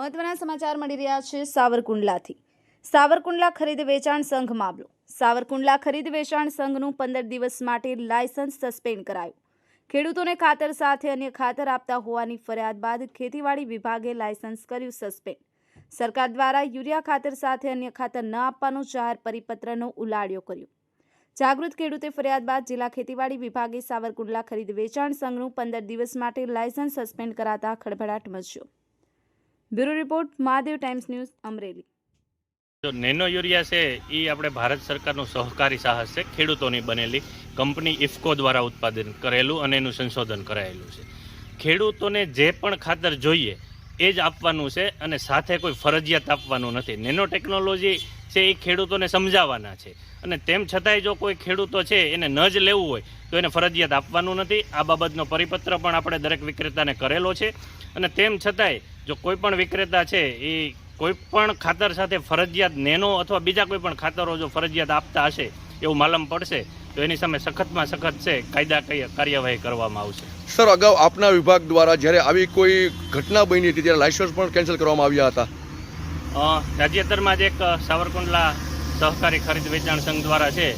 મહત્વના સમાચાર મળી રહ્યા છે સાવરકુંડલાથી। સાવરકુંડલા ખરીદ વેચાણ સંઘ મામલો। સાવરકુંડલા ખરીદ વેચાણ સંઘનું 15 દિવસ માટે લાયસન્સ સસ્પેન્ડ કરાયું। ખેડૂતોને ખાતર સાથે અન્ય ખાતર આપતા હોવાની ફરિયાદ બાદ ખેતીવાડી વિભાગે લાયસન્સ કર્યું સસ્પેન્ડ। સરકાર દ્વારા યુરિયા ખાતર સાથે અન્ય ખાતર ન આપવાનો જાહેર પરિપત્રનો ઉલાળ્યો કર્યો। જાગૃત ખેડૂતે ફરિયાદ બાદ જિલ્લા ખેતીવાડી વિભાગે સાવરકુંડલા ખરીદ વેચાણ સંઘનું 15 દિવસ માટે લાયસન્સ સસ્પેન્ડ કરાતા ખળભળાટ મચ્યો। Bureau report Mahadev Times News Amreli. जो नेनो यूरिया से ये अपने भारत सरकारનું સહકારી સાહસ છે। ખેડૂતોની બનેલી કંપની ઇફકો દ્વારા ઉત્પાદન કરેલું અને એનું સંશોધન કરાયેલું છે। ખેડૂતોને જે પણ ખાતર જોઈએ એ જ આપવાનું છે અને સાથે કોઈ ફરજિયાત આપવાનું નથી। નેનો ટેકનોલોજી છે એ ખેડૂતોને સમજાવવાના છે અને તેમ છતાંય જો કોઈ ખેડૂતો છે એને ન જ લેવું હોય તો એને ફરજિયાત આપવાનું નથી। આ બાબતનો પરિપત્ર પણ આપણે દરેક વિક્રેતાને કરેલો છે અને તેમ છતાંય જો કોઈ પણ વિક્રેતા છે એ કોઈ પણ ખાતર સાથે ફરજિયાત નેનો અથવા બીજા કોઈ પણ ખાતરો જો ફરજિયાત આપતા હશે એવું માલમ પડશે તો એની સામે સખતમાં સખત છે કાયદાકીય કાર્યવાહી કરવામાં આવશે। સર, અગાઉ આપના વિભાગ દ્વારા જ્યારે આવી કોઈ ઘટના બની હતી ત્યારે લાયસન્સ પણ કેન્સલ કરવામાં આવ્યા હતા। તાજેતરમાં જ એક સાવરકુંડલા સહકારી ખરીદ વેચાણ સંઘ દ્વારા છે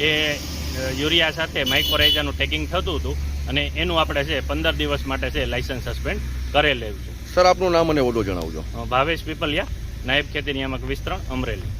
એ યુરિયા સાથે માઇક્રોરાઇઝાનું ટેગિંગ થતું હતું અને એનું આપણે છે 15 દિવસ માટે છે લાયસન્સ સસ્પેન્ડ કરેલું છે। સર, આપનું નામ અને હોદ્દો જણાવજો। ભાવેશ પીપલિયા, નાયબ ખેતી નિયામક વિસ્તરણ, અમરેલી।